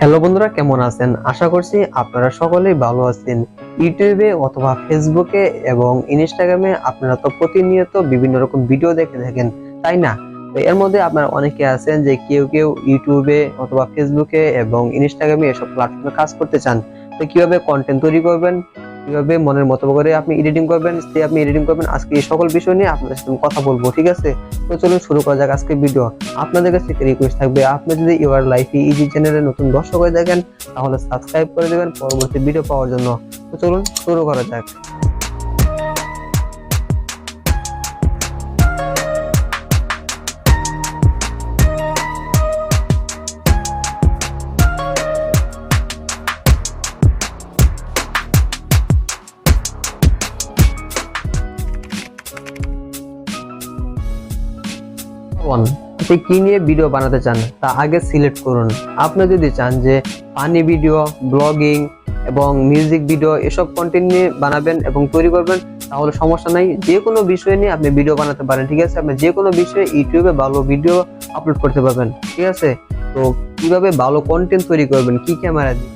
Hello বন্ধুরা, কেমন আছেন? আশা করছি আপনারা সকলেই ভালো আছেন। ইউটিউবে অথবা ফেসবুকে এবং ইনস্টাগ্রামে আপনারা তো প্রতিনিয়ত বিভিন্ন রকম ভিডিও দেখে থাকেন, তাই না? তো এর মধ্যে আপনারা অনেকে আছেন যে কেউ ইউটিউবে অথবা ফেসবুকে এবং ইনস্টাগ্রামে এসব প্ল্যাটফর্মে কাজ করতে চান। তো কিভাবে কন্টেন্ট তৈরি করবেন, কিভাবে মনের মতো করে আপনি এডিটিং করবেন, আজকে এই সকল বিষয় নিয়ে আপনাদের সাথে কথা বলবো, ঠিক আছে? তো চলুন শুরু করা যাক আজকে ভিডিও। আপনাদের কাছে একটা রিকোয়েস্ট থাকবে, আপনি যদি ইউ আর লাইফ ইজি চ্যানেলে নতুন দর্শক হয়ে থাকেন তাহলে সাবস্ক্রাইব করে দেবেন পরবর্তী ভিডিও পাওয়ার জন্য। তো চলুন শুরু করা যাক। আপনি কি নিয়ে ভিডিও বানাতে চান তা আগে সিলেক্ট করুন। আপনি যদি চান যে ফানি ভিডিও, ব্লগিং এবং মিউজিক ভিডিও এসব কন্টেন্ট নিয়ে বানাবেন এবং তৈরি করবেন তাহলে সমস্যা নাই, যে কোনো বিষয় নিয়ে আপনি ভিডিও বানাতে পারেন, ঠিক আছে? আপনি যে কোনো বিষয়ে ইউটিউবে ভালো ভিডিও আপলোড করতে পারবেন, ঠিক আছে? তো কিভাবে ভালো কন্টেন্ট তৈরি করবেন, কি ক্যামেরা দিয়ে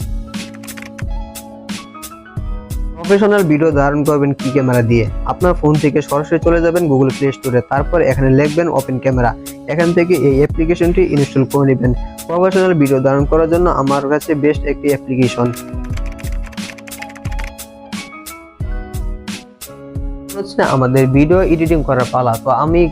প্রফেশনাল ভিডিও ধারণ করবেন, কি ক্যামেরা দিয়ে? আপনার ফোন থেকে সরাসরি চলে যাবেন গুগল প্লে স্টোরে, তারপর এখানে লিখবেন ওপেন ক্যামেরা। এখান থেকে এই অ্যাপ্লিকেশনটি ইনস্টল করে নেবেন। প্রফেশনাল ভিডিও ধারণ করার জন্য আমার কাছে বেস্ট একটি অ্যাপ্লিকেশন হচ্ছে আমাদের ভিডিও এডিটিং করার পালা। তো আমি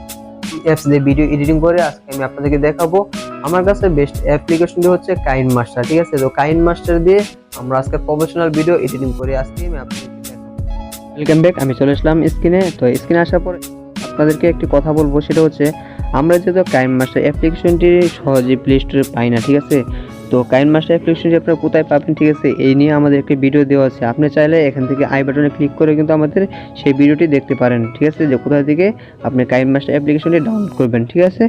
অ্যাপস দিয়ে ভিডিও এডিটিং করে আজকে আমি আপনাদেরকে দেখাবো। আমার কাছে বেস্ট অ্যাপ্লিকেশনটি হচ্ছে কাইনমাস্টার, ঠিক আছে? তো কাইনমাস্টার দিয়ে আমরা আজকে প্রফেশনাল ভিডিও এডিটিং করে আজকে আমি আপনাদেরকে দেখাবো। ওয়েলকাম ব্যাক, আমি চলে আসলাম স্ক্রিনে। তো স্ক্রিনে আসার পর আপনাদেরকে একটি কথা বলবো, সেটা হচ্ছে আমরা যেহেতু কাইনমাস্টার অ্যাপ্লিকেশনটি সহজে প্লে স্টোরে পাই না, ঠিক আছে? তো কাইনমাস্টার অ্যাপ্লিকেশনটি আপনারা কোথায় পাবেন, ঠিক আছে? এই নিয়ে আমাদের একটি ভিডিও দেওয়া আছে। আপনি চাইলে এখান থেকে আই বাটনে ক্লিক করে কিন্তু আমাদের সেই ভিডিওটি দেখতে পারেন, ঠিক আছে? যে কোথা থেকে আপনি কাইনমাস্টার অ্যাপ্লিকেশনটি ডাউনলোড করবেন, ঠিক আছে?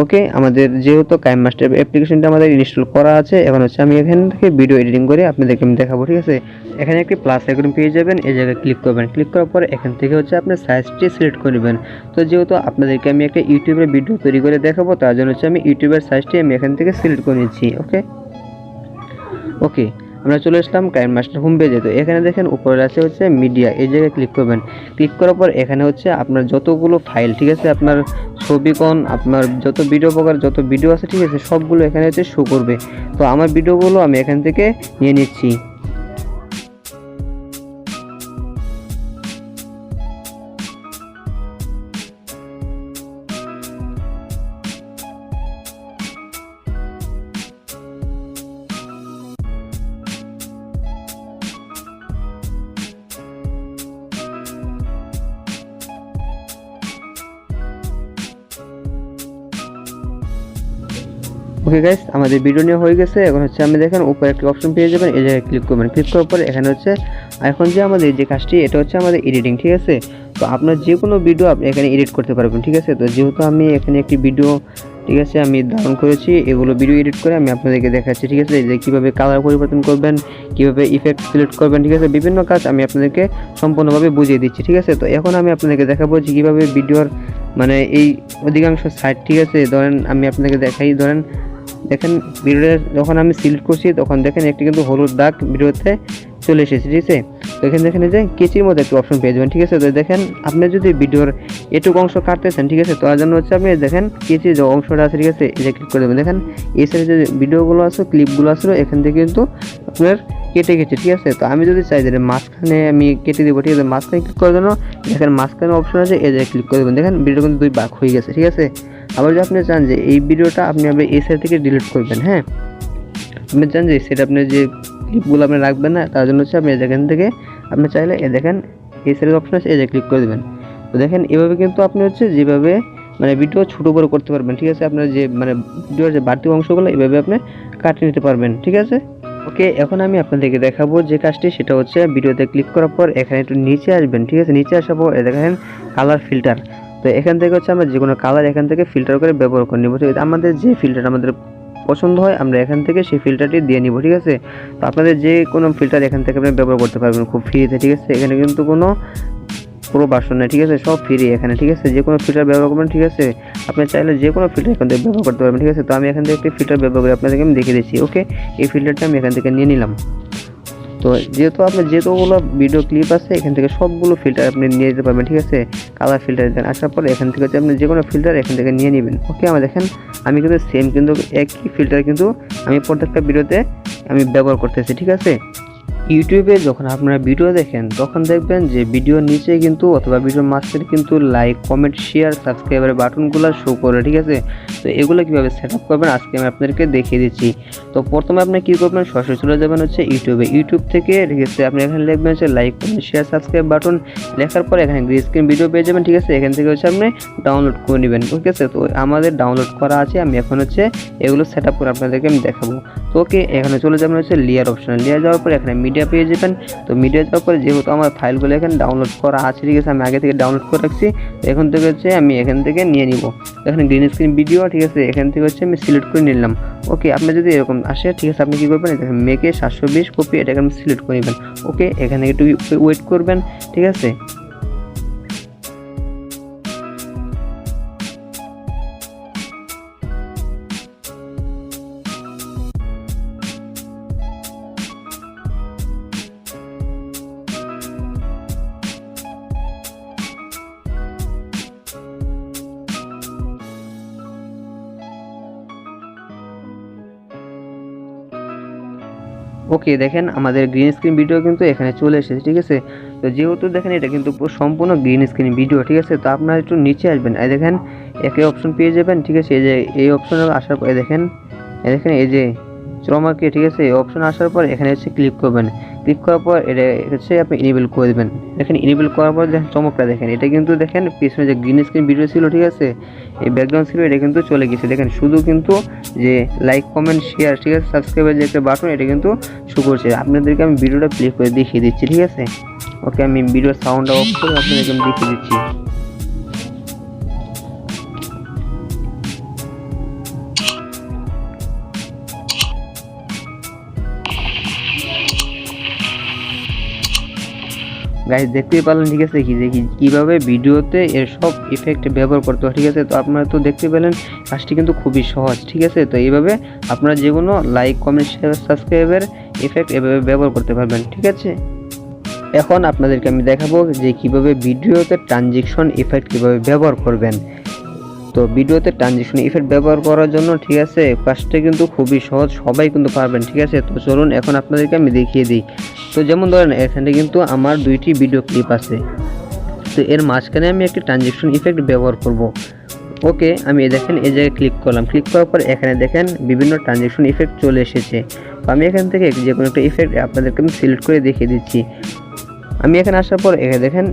ওকে, আমাদের যেহেতু কাইনমাস্টার অ্যাপ্লিকেশনটা আমাদের ইনস্টল করা আছে, এখন হচ্ছে আমি এখান থেকে ভিডিও এডিটিং করে আপনাদেরকে আমি দেখাবো, ঠিক আছে? এখানে একটি প্লাস আইকন পেয়ে যাবেন, এই জায়গায় ক্লিক করবেন। ক্লিক করার পর এখান থেকে হচ্ছে আপনার সাইজটি সিলেক্ট করে নেবেন। তো যেহেতু আপনাদেরকে আমি একটা ইউটিউবের ভিডিও তৈরি করে দেখাবো, তার জন্য হচ্ছে আমি ইউটিউবের সাইজটি আমি এখান থেকে সিলেক্ট করে নিচ্ছি। ওকে, আমরা চলে আসলাম কাইনমাস্টার হোম পেজে। তো এখানে দেখেন উপরে আছে হচ্ছে মিডিয়া, এই জায়গায় ক্লিক করবেন। ক্লিক করার পর এখানে হচ্ছে আপনার যতগুলো ফাইল, ঠিক আছে? আপনার ছবি কোন, আপনার যত ভিডিও প্রকার যত ভিডিও আছে, ঠিক আছে? সবগুলো এখানে হচ্ছে শো করবে। তো আমার ভিডিওগুলো আমি এখান থেকে নিয়ে নিচ্ছি। ওকে গাইস, আমাদের ভিডিও নিয়ে হয়ে গেছে। এখন হচ্ছে আমি দেখেন উপরে একটা অপশন পেয়ে যাবেন, এই জায়গায় ক্লিক করবেন। ক্লিক করার পর এখানে হচ্ছে এখন যে আমাদের যে কাজটি, এটা হচ্ছে আমাদের এডিটিং, ঠিক আছে? তো আপনার যে কোনো ভিডিও আপনি এখানে এডিট করতে পারবেন, ঠিক আছে? তো যেহেতু আমি এখানে একটি ভিডিও, ঠিক আছে, আমি ধারণ করেছি, এগুলো ভিডিও এডিট করে আমি আপনাদেরকে দেখাচ্ছি, ঠিক আছে? যে কীভাবে কালার পরিবর্তন করবেন, কীভাবে ইফেক্ট সিলেক্ট করবেন, ঠিক আছে? বিভিন্ন কাজ আমি আপনাদেরকে সম্পূর্ণভাবে বুঝিয়ে দিচ্ছি, ঠিক আছে? তো এখন আমি আপনাদেরকে দেখাবো যে কীভাবে ভিডিওর মানে এই অধিকাংশ সাইড, ঠিক আছে? ধরেন আমি আপনাদেরকে দেখাই, ধরেন দেখেন ভিডিওটা যখন আমি সিলেক্ট করছি তখন দেখেন একটি কিন্তু হলুদ দাগ ভিডিওতে চলে এসেছে, ঠিক আছে? তো এখানে দেখেন যে কেচির মধ্যে একটা অপশন পেয়ে যাবেন, ঠিক আছে? তো দেখেন আপনি যদি ভিডিওর এটুকু অংশ কাটতেছেন, ঠিক আছে? তো তার জন্য হচ্ছে আপনি দেখেন কেচির যে অংশটা আছে, ঠিক আছে, এই যে ক্লিক করে দেবেন। দেখেন এই সাইডে যে ভিডিওগুলো আছে, ক্লিপগুলো আছে, এখান থেকে কিন্তু আপনার কেটে গেছে, ঠিক আছে? তো আমি যদি চাই যে মাঝখানে আমি কেটে দেবো, ঠিক আছে? মাঝখানে ক্লিক করার জন্য দেখেন মাঝখানে অপশন আছে, এই জায়গায় ক্লিক করে দেবেন। দেখেন ভিডিও কিন্তু দুই ভাগ হয়ে গেছে, ঠিক আছে? আবার যদি আপনি চান যে এই ভিডিওটা আপনি এই সাইড থেকে ডিলিট করবেন, হ্যাঁ, আপনি চান যে সেটা আপনি যে ক্লিপগুলো আপনি রাখবেন না, তার জন্য হচ্ছে আপনি এখান থেকে আপনি চাইলে দেখেন এই সাইডের অপশন আছে, এই যে ক্লিক করে দেবেন। তো দেখেন এভাবে কিন্তু আপনি হচ্ছে যেভাবে মানে ভিডিও ছোটো বড়ো করতে পারবেন, ঠিক আছে? আপনার যে মানে ভিডিওর যে বাড়তি অংশগুলো এভাবে আপনি কাটিয়ে নিতে পারবেন, ঠিক আছে? ওকে, এখন আমি আপনাদেরকে দেখাবো যে কাজটি, সেটা হচ্ছে ভিডিওতে ক্লিক করার পর এখানে একটু নিচে আসবেন, ঠিক আছে? নিচে আসার পর দেখেন কালার ফিল্টার। তো এখান থেকে হচ্ছে আমরা যে কোনো কালার এখান থেকে ফিল্টার করে ব্যবহার করে নিব, ঠিক আছে? আমাদের যে ফিল্টার আমাদের পছন্দ হয় আমরা এখান থেকে সেই ফিল্টারটি দিয়ে নিব, ঠিক আছে? তো আপনাদের যে কোনো ফিল্টার এখান থেকে আপনি ব্যবহার করতে পারবেন খুব ফ্রিতে, ঠিক আছে? এখানে কিন্তু কোনো প্রো ভার্সনে, ঠিক আছে, সব ফ্রি এখানে, ঠিক আছে। যে কোনো ফিল্টার ব্যবহার করবেন, ঠিক আছে। আপনি চাইলে যে কোনো ফিল্টার এখান থেকে ব্যবহার করতে পারবেন, ঠিক আছে। তো আমি এখান থেকে একটি ফিল্টার ব্যবহার করে আপনাদেরকে আমি দেখিয়ে দিচ্ছি। ওকে, এই ফিল্টারটা আমি এখান থেকে নিয়ে নিলাম। তো যেহেতু আপনার যেতগুলো ভিডিও ক্লিপ আছে এখান থেকে সবগুলো ফিল্টার আপনি নিয়ে যেতে পারবেন, ঠিক আছে। কালার ফিল্টার দেন, আসার পরে এখান থেকে হচ্ছে আপনি যে কোনো ফিল্টার এখান থেকে নিয়ে নেবেন। ওকে, আমার দেখেন আমি কিন্তু সেম কিন্তু একই ফিল্টার কিন্তু আমি প্রত্যেকটা ভিডিওতে আমি ব্যবহার করতেছি, ঠিক আছে। ইউটিউবে যখন আপনারা ভিডিও দেখেন তখন দেখবেন যে ভিডিওর নিচে কিন্তু অথবা ভিডিওর মাঝখানে কিন্তু লাইক, কমেন্ট, শেয়ার, সাবস্ক্রাইবের বাটনগুলো শো করে, ঠিক আছে। তো এগুলো কীভাবে সেট আপ করবেন আজকে আমি আপনাদেরকে দেখিয়ে দিচ্ছি। তো প্রথমে আপনি কী করবেন, সরাসরি চলে যাবেন হচ্ছে ইউটিউব থেকে, ঠিক আছে। আপনি এখানে লিখবেন হচ্ছে like, comment, share, subscribe button, লেখার পরে এখানে গ্রিন স্ক্রিন ভিডিও পেয়ে যাবেন, ঠিক আছে। এখান থেকে হচ্ছে আপনি ডাউনলোড করে নেবেন, ঠিক আছে। তো আমাদের ডাউনলোড করা আছে, আমি এখন হচ্ছে এগুলো সেট আপ করে আপনাদেরকে আমি দেখাবো। তো ওকে, এখানে চলে যাবেন হচ্ছে লেয়ার অপশানে, লেয়ার যাওয়ার পরে এখানে মিডিয়া পেয়ে যাবেন। তো মিডিয়া যাওয়ার পরে যেহেতু আমার ফাইলগুলো এখানে ডাউনলোড করা আছে, ঠিক আছে, আমি আগে থেকে ডাউনলোড করে রাখছি। এখন থেকে হচ্ছে আমি এখান থেকে নিয়ে নিব। এখানে গ্রিন স্ক্রিন ভিডিও, ঠিক আছে, এখান থেকে হচ্ছে আমি সিলেক্ট করে নিলাম। ওকে, আপনার যদি এরকম আসে, ঠিক আছে, আপনি কী করবেন, দেখেন মেকে 720 কপি, এটাকে আপনি সিলেক্ট করে নেবেন। ওকে, এখানে একটু ওয়েট করবেন, ঠিক আছে। ওকে, দেখেন আমাদের গ্রিন স্ক্রিন ভিডিও কিন্তু এখানে চলে এসেছে, ঠিক আছে। তো যেহেতু দেখেন এটা কিন্তু সম্পূর্ণ গ্রিন স্ক্রিন ভিডিও, ঠিক আছে। তো আপনারা একটু নিচে আসবেন, এই দেখেন একই অপশন পেয়ে যাবেন, ঠিক আছে। এই যে এই অপশনে আসার পরে দেখেন এই যে চমকে, ঠিক আছে, এই অপশন আসার পর এখানে হচ্ছে ক্লিক করবেন। ক্লিক করার পর এটা হচ্ছে আপনি ইনেবল করে দেবেন। দেখেন ইনেবল করার পর দেখেন চমকটা দেখেন, এটা কিন্তু দেখেন পিছনে যে গ্রিন স্ক্রিন ভিডিও ছিল, ঠিক আছে, এই ব্যাকগ্রাউন্ড ছিল, এটা কিন্তু চলে গেছে। দেখেন শুধু কিন্তু যে লাইক, কমেন্ট, শেয়ার, ঠিক আছে, সাবস্ক্রাইবের যে একটা বাটন, এটা কিন্তু শো করছে। আপনাদেরকে আমি ভিডিওটা প্লে করে দেখিয়ে দিচ্ছি, ঠিক আছে। ওকে, আমি ভিডিওর সাউন্ডটা অফ করে আপনাদেরকে আমি দেখিয়ে দিচ্ছি। গাইস দেখতেই পারলেন, ঠিক আছে, কীভাবে ভিডিওতে এর সব ইফেক্ট ব্যবহার করতে হয়, ঠিক আছে। তো আপনারা তো দেখতে পেলেন কাজটি কিন্তু খুবই সহজ, ঠিক আছে। তো এইভাবে আপনারা যে কোনো লাইক, কমেন্ট, শেয়ার, সাবস্ক্রাইবের ইফেক্ট এভাবে ব্যবহার করতে পারবেন, ঠিক আছে। এখন আপনাদেরকে আমি দেখাবো যে কীভাবে ভিডিওতে ট্রানজিশন ইফেক্ট কীভাবে ব্যবহার করবেন। তো ভিডিওতে ট্রানজিশন ইফেক্ট ব্যবহার করার জন্য, ঠিক আছে, কাজটা কিন্তু খুবই সহজ, সবাই কিন্তু পারবেন, ঠিক আছে। তো চলুন এখন আপনাদেরকে আমি দেখিয়ে দিই। তো যেমন ধরেন এখানে কিন্তু আমার 2টি ভিডিও ক্লিপ আছে। তো এর মাঝখানে আমি একটি ট্রানজিশন ইফেক্ট ব্যবহার করব। ওকে, আমি দেখেন এই জায়গায় ক্লিক করলাম। ক্লিক করার পর এখানে দেখেন বিভিন্ন ট্রানজিশন ইফেক্ট চলে এসেছে। তো আমি এখান থেকে যে কোনো একটা ইফেক্ট আপনাদেরকে আমি সিলেক্ট করে দেখিয়ে দিচ্ছি। আমি এখানে আসার পর এখানে দেখেন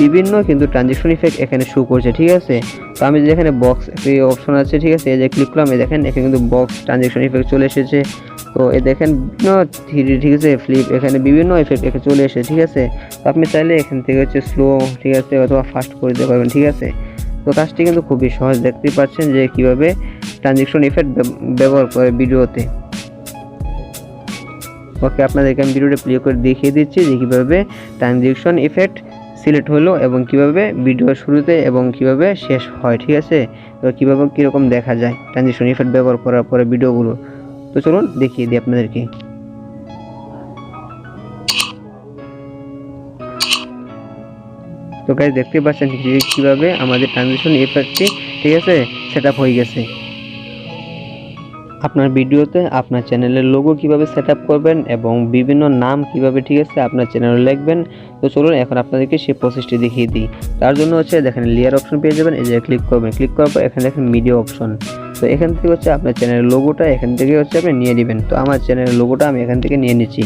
বিভিন্ন কিন্তু ট্রানজিশন ইফেক্ট এখানে শো করছে, ঠিক আছে। তো আমি যেখানে বক্স এই অপশন আছে, ঠিক আছে, এই যে ক্লিক করলাম, এই দেখেন এখানে কিন্তু বক্স ট্রানজিশন ইফেক্ট চলে এসেছে। তো এই দেখেন বিভিন্ন 3D, ঠিক আছে, ফ্লিপ, এখানে বিভিন্ন ইফেক্ট এখানে চলে এসেছে, ঠিক আছে। তো আপনি চাইলে এখান থেকে হচ্ছে স্লো, ঠিক আছে, অথবা ফাস্ট করে দিতে পারবেন, ঠিক আছে। তো কাজটি কিন্তু খুবই সহজ, দেখতেই পাচ্ছেন যে কীভাবে ট্রানজিশন ইফেক্ট ব্যবহার করে ভিডিওতে। ওকে, আপনাদেরকে আমি ভিডিওটা প্লে করে দেখিয়ে দিচ্ছি যে কীভাবে ট্রানজিশন ইফেক্ট সিলেক্ট হলো এবং কিভাবে ভিডিও শুরুতে এবং কিভাবে শেষ হয়, ঠিক আছে। তো কীভাবে কীরকম দেখা যায় ট্রানজিশন ইফেক্ট ব্যবহার করার পরে ভিডিওগুলো। তো চলুন দেখিয়ে দিই আপনাদেরকে। তো গাইস দেখতে পাচ্ছেন কীভাবে আমাদের ট্রানজিশন ইফেক্টটি, ঠিক আছে, সেট আপ হয়ে গেছে। আপনার ভিডিওতে আপনার চ্যানেলের লোগো কিভাবে সেট আপ করবেন এবং বিভিন্ন নাম কিভাবে, ঠিক আছে, আপনার চ্যানেলে লিখবেন। তো চলুন এখন আপনাদেরকে সেই প্রসেসটি দেখিয়ে দিই। তার জন্য হচ্ছে দেখেন লেয়ার অপশন পেয়ে যাবেন, এই যে ক্লিক করবেন। ক্লিক করার পর এখানে দেখেন মিডিয়া অপশন। তো এখান থেকে হচ্ছে আপনার চ্যানেলের লোগোটা এখান থেকে হচ্ছে আপনি নিয়ে নেবেন। তো আমার চ্যানেলের লোগোটা আমি এখান থেকে নিয়ে নিচ্ছি।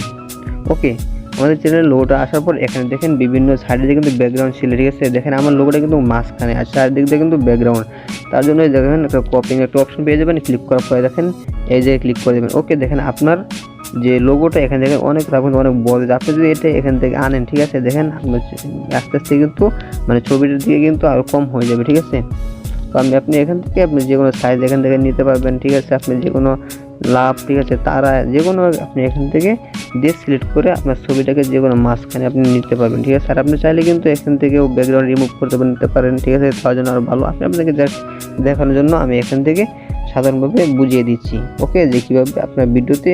ওকে, আমাদের চ্যানেলের লোগোটা আসার পর এখানে দেখেন বিভিন্ন সাইডে কিন্তু ব্যাকগ্রাউন্ড ছিল, ঠিক আছে। দেখেন আমার লোগোটা কিন্তু মাঝখানে আর চারদিক দিয়ে কিন্তু ব্যাকগ্রাউন্ড। তার জন্য দেখেন একটা কপিং একটা অপশন পেয়ে যাবেন। ক্লিক করার পরে দেখেন এই যে ক্লিক করে দেবেন। ওকে, দেখেন আপনার যে লোগোটা এখান থেকে অনেক অনেক বড়, আপনি যদি এটা এখান থেকে আনেন, ঠিক আছে, দেখেন আপনার আস্তে আস্তে কিন্তু মানে ছবিটার দিকে কিন্তু আরও কম হয়ে যাবে, ঠিক আছে। তো আপনি এখান থেকে আপনি যে কোনো সাইজ এখান থেকে নিতে পারবেন, ঠিক আছে। আপনি যে কোনো লাভ, ঠিক আছে, তারা, যে কোনো আপনি এখান থেকে দিয়ে সিলেক্ট করে আপনার ছবিটাকে যে কোনো মাঝখানে আপনি নিতে পারবেন, ঠিক আছে। আর আপনি চাইলে কিন্তু এখান থেকেও ব্যাকগ্রাউন্ড রিমুভ করতে নিতে পারেন, ঠিক আছে। তার জন্য আরও ভালো আপনাকে জাস্ট দেখানোর জন্য আমি এখান থেকে সাধারণভাবে বুঝিয়ে দিচ্ছি, ওকে, যে কীভাবে আপনার ভিডিওতে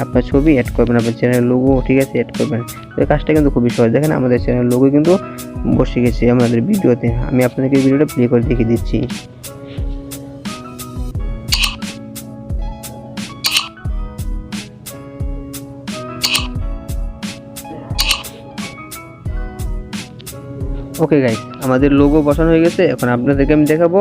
আপনার ছবি অ্যাড করবেন, আপনার চ্যানেল লোগো, ঠিক আছে, অ্যাড করবেন। তো এই কাজটা কিন্তু খুবই সহজ। দেখেন আমাদের চ্যানেল লোগো কিন্তু বসে গেছে আমাদের ভিডিওতে। আমি আপনাদেরকে ভিডিওটা প্লে করে দেখিয়ে দিচ্ছি। ওকে গাইস, আমাদের লোগো বসানো হয়ে গেছে। এখন আপনাদেরকে আমি দেখাবো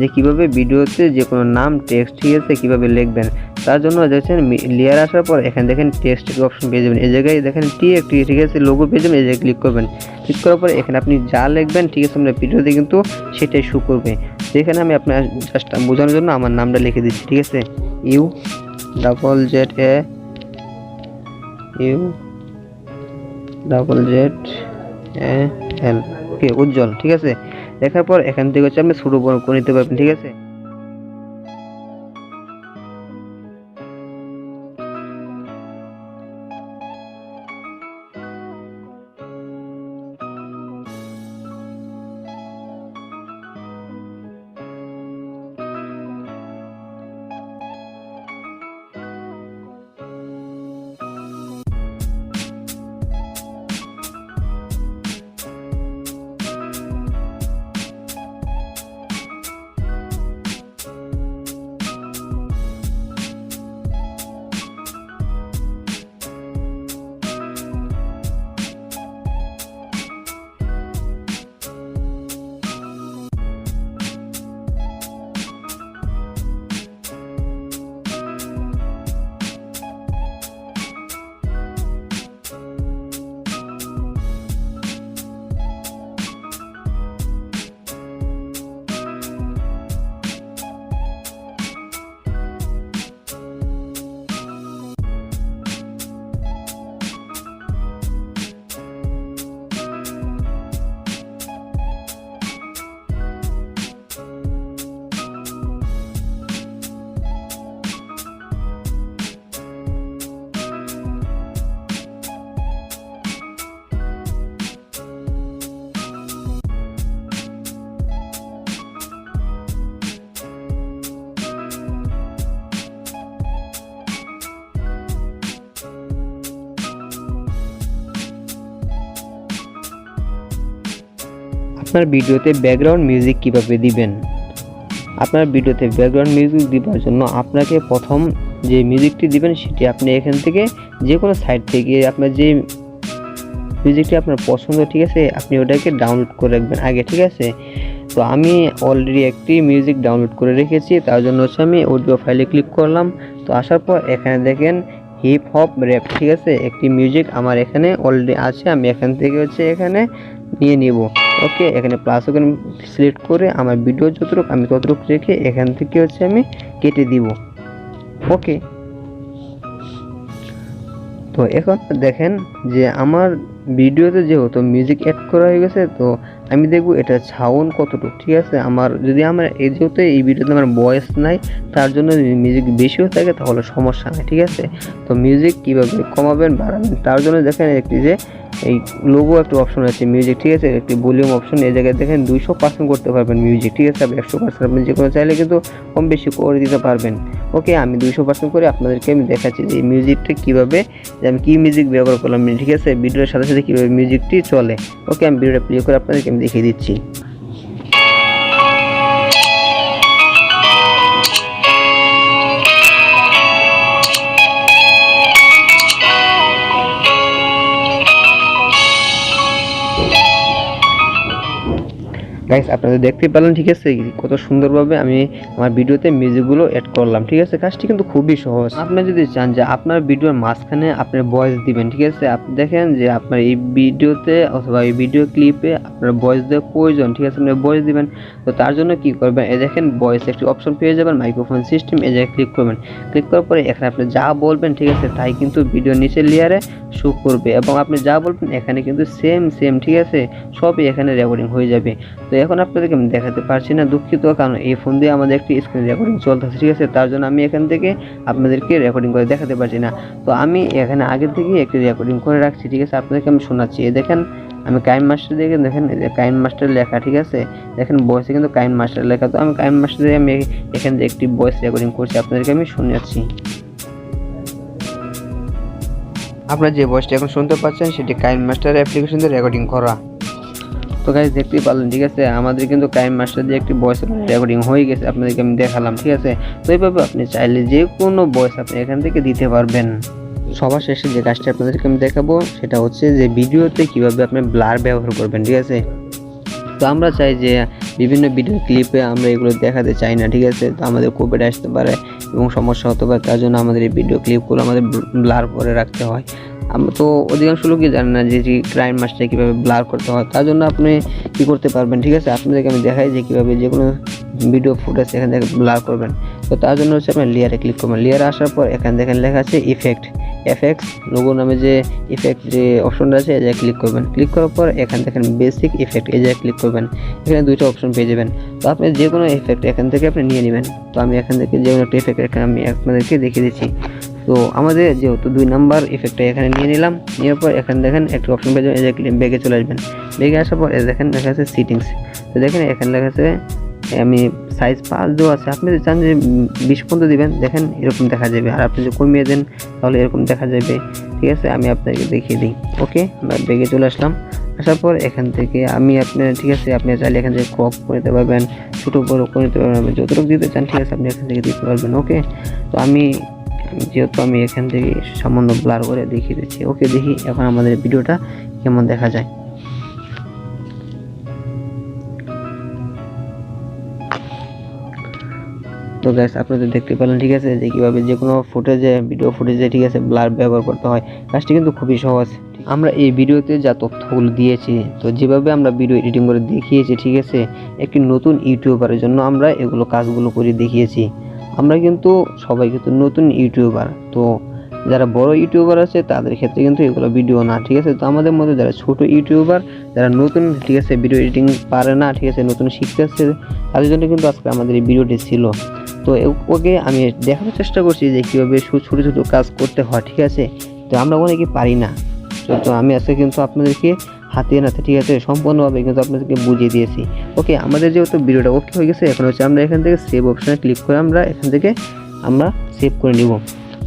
যে কীভাবে ভিডিওতে যে কোনো নাম, টেক্সট, ঠিক আছে, কীভাবে লিখবেন। তার জন্য দেখছেন লেয়ার আসার পর এখানে দেখেন টেক্সট অপশন পেয়ে যাবেন। এই জায়গায় দেখেন একটি, ঠিক আছে, লোগো পেয়ে যাবেন। এই জায়গায় ক্লিক করবেন। ক্লিক করার পরে এখানে আপনি যা লিখবেন, ঠিক আছে, আপনার ভিডিওতে কিন্তু সেটাই শো করবে। তো এখানে আমি আপনার জাস্ট বোঝানোর জন্য আমার নামটা লিখে দিচ্ছি, ঠিক আছে, UZL, ওকে, উজ্জ্বল, ঠিক আছে। দেখার পর এখান থেকে হচ্ছে আপনি ছোট বড় করে নিতে পারবেন, ঠিক আছে। আপনার ভিডিওতে ব্যাকগ্রাউন্ড মিউজিক কিভাবে দিবেন। আপনার ভিডিওতে ব্যাকগ্রাউন্ড মিউজিক দেওয়ার জন্য আপনাকে প্রথম যে মিউজিকটি দিবেন সেটি আপনি এখান থেকে যে কোনো সাইট থেকে আপনার যে মিউজিকটি আপনার পছন্দ, ঠিক আছে, আপনি ওটাকে ডাউনলোড করে রাখবেন আগে, ঠিক আছে। তো আমি অলরেডি একটি মিউজিক ডাউনলোড করে রেখেছি, তার জন্য হচ্ছে আমি অডিও ফাইলে ক্লিক করলাম। তো আসার পর এখানে দেখেন হিপ হপ র্যাপ, ঠিক আছে, একটি মিউজিক আমার এখানে অলরেডি আছে। আমি এখান থেকে হচ্ছে এখানে নিয়ে নিব, ওকে। এখানে প্লাস ওখানে সিলেক্ট করে আমার ভিডিও যতটুকু আমি ততটুকু রেখে এখান থেকে হচ্ছে আমি কেটে দিব, ওকে। তো এখন দেখেন যে আমার ভিডিওতে যেহেতু মিউজিক অ্যাড করা হয়ে গেছে, তো আমি দেখব এটা সাউন্ড কতটুকু, ঠিক আছে। যদি আমার যেহেতু এই ভিডিওতে আমার ভয়েস নাই, তার জন্য যদি মিউজিক বেশিও থাকে তাহলে সমস্যা নাই, ঠিক আছে। তো মিউজিক কীভাবে কমাবেন বাড়াবেন, তার জন্য দেখেন একটি যে এই লোগো একটা অপশন আছে মিউজিক, ঠিক আছে, একটি ভলিউম অপশন। এই জায়গায় দেখেন 200% করতে পারবেন মিউজিক, ঠিক আছে। আপনি 100% আপনি যে কোনো চাইলে কিন্তু কম বেশি করে দিতে পারবেন, ওকে। আমি 200% করে আপনাদেরকে আমি দেখাচ্ছি যে এই মিউজিকটা কীভাবে, যে আমি কী মিউজিক ব্যবহার করলাম, ঠিক আছে, ভিডিওর সাথে সাথে কীভাবে মিউজিকটি চলে, ওকে। আমি ভিডিওটা প্লে করে আপনাদেরকে আমি দেখিয়ে দিচ্ছি। গাইস, আপনারা দেখতে পেলেন, ঠিক আছে, কত সুন্দরভাবে আমি আমার ভিডিওতে মিউজিকগুলো অ্যাড করলাম, ঠিক আছে। কাজটি কিন্তু খুবই সহজ। আপনি যদি চান যে আপনার ভিডিওর মাঝখানে আপনার ভয়েস দিবেন, ঠিক আছে, আপনি দেখেন যে আপনার এই ভিডিওতে অথবা এই ভিডিও ক্লিপে আপনার ভয়েস দেওয়ার প্রয়োজন, ঠিক আছে, আপনি ভয়েস দিবেন। তো তার জন্য কি করবেন, এই দেখেন ভয়েস একটি অপশন পেয়ে যাবেন, মাইক্রোফোন সিস্টেম, এই জায়গায় ক্লিক করবেন। ক্লিক করার পরে এখানে আপনি যা বলবেন, ঠিক আছে, তাই কিন্তু ভিডিও নিচের লেয়ারে শো করবে, এবং আপনি যা বলবেন এখানে কিন্তু সেম, ঠিক আছে, সবই এখানে রেকর্ডিং হয়ে যাবে। তো এখন আপনাদেরকে আমি দেখাতে পারছি না, দুঃখিত, কারণ এই ফোন দিয়ে আমাদের একটি স্ক্রিন রেকর্ডিং চলতেছে, ঠিক আছে। তার জন্য আমি এখান থেকে আপনাদেরকে রেকর্ডিং করে দেখাতে পারছি না। তো আমি এখানে আগে থেকে একটি রেকর্ডিং করে রাখছি, ঠিক আছে, আপনাদেরকে আমি শোনাচ্ছি। দেখেন আমি কাইনমাস্টার দিয়ে দেখেন কাইনমাস্টার লেখা, ঠিক আছে, দেখেন ভয়েসে কিন্তু কাইনমাস্টার লেখা। তো আমি কাইনমাস্টার দিয়ে আমি এখান থেকে একটি ভয়েস রেকর্ডিং করছি, আপনাদেরকে আমি শোনাচ্ছি। আপনারা যে ভয়েসটা এখন শুনতে পাচ্ছেন সেটি কাইনমাস্টার অ্যাপ্লিকেশন দিয়ে রেকর্ডিং করা। তো গাইস দেখতেই পারলেন, ঠিক আছে, আমাদের কিন্তু কাইনমাস্টার দিয়ে একটি ভয়েস রেকর্ডিং হয়ে গেছে, আপনাদেরকে আমি দেখালাম, ঠিক আছে। তো এইভাবে আপনি চাইলে যে কোনো ভয়েস আপনি এখান থেকে দিতে পারবেন। সবার শেষে যে কাজটা আপনাদেরকে আমি দেখাবো সেটা হচ্ছে যে ভিডিওতে কিভাবে আপনি ব্লার ব্যবহার করবেন, ঠিক আছে। তো আমরা চাই যে বিভিন্ন ভিডিও ক্লিপে আমরা এগুলো দেখাতে চাই না, ঠিক আছে। তো আমাদের কপিরাইট আসতে পারে এবং সমস্যা হতে পারে, তার জন্য আমাদের এই ভিডিও ক্লিপগুলো আমাদের ব্লার করে রাখতে হয়। আমরা তো অধিকাংশ লোকই জানে না যে কাইনমাস্টার কীভাবে ব্লার করতে হয়। তার জন্য আপনি কী করতে পারবেন, ঠিক আছে, আপনাদেরকে আমি দেখাই যে কীভাবে যে কোনো ভিডিও ফুটেজ এখান থেকে ব্লার করবেন। তো তার জন্য হচ্ছে আপনার লেয়ারে ক্লিক করবেন। লেয়ারে আসার পর এখান দেখেন লেখা আছে এফেক্টস লোগো নামে যে ইফেক্ট যে অপশনটা আছে এই জায়গায় ক্লিক করবেন। ক্লিক করার পর এখান দেখেন বেসিক ইফেক্ট, এই জায়গায় ক্লিক করবেন। এখানে দুইটা অপশন পেয়ে যাবেন। তো আপনি যে কোনো ইফেক্ট এখান থেকে আপনি নিয়ে নেবেন। তো আমি এখান থেকে যে কোনো একটা ইফেক্ট এখানে আমি আপনাদেরকে দেখিয়ে দিচ্ছি। তো আমাদের যেহেতু 2 নাম্বার ইফেক্টটা এখানে নিয়ে নিলাম, নেওয়ার পর এখানে দেখেন একটা অপশন পেয়ে যাবেন, এই যে ব্যাগে চলে আসবেন। ব্যাগে আসার পর দেখেন লেখা আছে সেটিংস। তো দেখেন এখানে লেখা আছে আমি সাইজ 5 দেওয়া আছে, আপনি যদি চান যে 20 পর্যন্ত দিবেন, দেখেন এরকম দেখা যাবে। আর আপনি যদি কমিয়ে দেন তাহলে এরকম দেখা যাবে, ঠিক আছে। আমি আপনাকে দেখিয়ে দিই। ওকে, আমরা ব্যাগে চলে আসলাম। আসার পর এখান থেকে আমি আপনার, ঠিক আছে, আপনি চাইলে এখান থেকে ক্রপ করে নিতে পারবেন, ছোটো বড়ো করে নিতে পারবেন, যতটুকু দিতে চান, ঠিক আছে, আপনি এখান থেকে দিতে পারবেন। ওকে, তো যেহেতু আমি এখান থেকে সামান্য ব্লার করে দেখিয়ে দিচ্ছি। ওকে, দেখি এখন আমাদের ভিডিওটা কেমন দেখা যায়। তো গাইস আপনারা দেখতে পেলেন, ঠিক আছে, যে কীভাবে যে কোনো ভিডিও ফুটেজে, ঠিক আছে, ব্লার ব্যবহার করতে হয়। কাজটি কিন্তু খুবই সহজ। আমরা এই ভিডিওতে যা তথ্যগুলো দিয়েছি, তো যেভাবে আমরা ভিডিও এডিটিং করে দেখিয়েছি, ঠিক আছে, একটি নতুন ইউটিউবারের জন্য আমরা এগুলো কাজগুলো করে দেখিয়েছি। আমরা কিন্তু সবাই কিন্তু নতুন ইউটিউবার, তো যারা বড় ইউটিউবার আছে তাদের ক্ষেত্রে কিন্তু এগুলো ভিডিও না, ঠিক আছে। তো আমাদের মধ্যে যারা ছোট ইউটিউবার, যারা নতুন, ঠিক আছে, ভিডিও এডিটিং পারে না, ঠিক আছে, নতুন শিখতেছে, তাদের জন্য কিন্তু আজকে আমাদের এই ভিডিওটি ছিল। তো ওকে আমি দেখানোর চেষ্টা করছি যে কীভাবে ছোটো ছোটো কাজ করতে হয়, ঠিক আছে। তো আমরা অনেকে পারি না, তো আমি আজকে কিন্তু আপনাদেরকে হাতে নাতে, ঠিক আছে, সম্পূর্ণভাবে কিন্তু আপনাদেরকে বুঝিয়ে দিয়েছি। ওকে, আমাদের যেহেতু ভিডিওটা ওকে হয়ে গেছে, এখন হচ্ছে আমরা এখান থেকে সেভ অপশানে ক্লিক করে আমরা এখান থেকে আমরা সেভ করে নিব।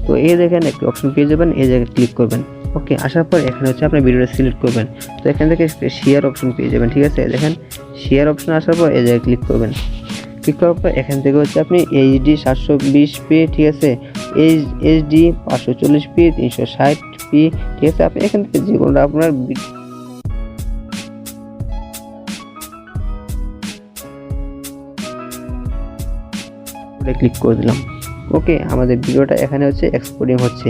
তো এই দেখেন একটি অপশন পেয়ে যাবেন, এই জায়গায় ক্লিক করবেন। ওকে, আসার পর এখানে হচ্ছে আপনার ভিডিওটা সিলেক্ট করবেন। তো এখান থেকে শেয়ার অপশন পেয়ে যাবেন, ঠিক আছে, দেখেন শেয়ার অপশন আসার পর এই জায়গায় ক্লিক করবেন। ক্লিক করার পর এখান থেকে হচ্ছে আপনি HD 720p, ঠিক আছে, HD 540p, 360p, ঠিক আছে, আপনি এখান থেকে যে কোনো আপনার ক্লিক করে দিলাম। ওকে, আমাদের ভিডিওটা এখানে হচ্ছে এক্সপোর্টিং হচ্ছে।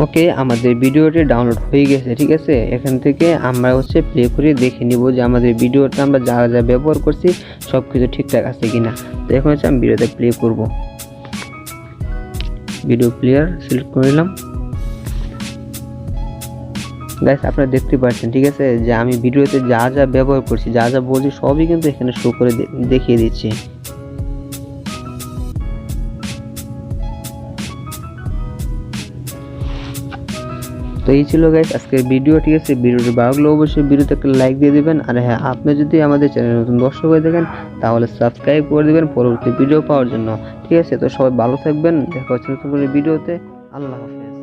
ওকে, আমাদের ভিডিওটি ডাউনলোড হয়ে গেছে, ঠিক আছে। এখান থেকে আমরা হচ্ছে প্লে করে দেখে নিব যে আমাদের ভিডিওটা আমরা যা যা ব্যবহার করছি সব কিছু ঠিকঠাক আছে কিনা। তো এখন হচ্ছে আমি ভিডিওতে প্লে করব। ভিডিও প্লেয়ার সিলেক্ট করে নিলাম। গাইস আপনারা দেখতে পাচ্ছেন, ঠিক আছে, যে আমি ভিডিওতে যা যা ব্যবহার করছি, যা যা বলছি সবই কিন্তু এখানে শো করে দেখিয়ে দিচ্ছি। তো এই ছিল গাইস আজকের ভিডিও, ঠিক আছে। ভিডিওটি ভালো লাগলে অবশ্যই ভিডিওতে একটা লাইক দিয়ে দিবেন। আর হ্যাঁ, আপনি যদি আমাদের চ্যানেলে নতুন দর্শক হয়ে থাকেন তাহলে সাবস্ক্রাইব করে দিবেন পরবর্তী ভিডিও পাওয়ার জন্য, ঠিক আছে। তো সবাই ভালো থাকবেন, দেখা হচ্ছে নতুন কোনো ভিডিওতে। আল্লাহ হাফেজ।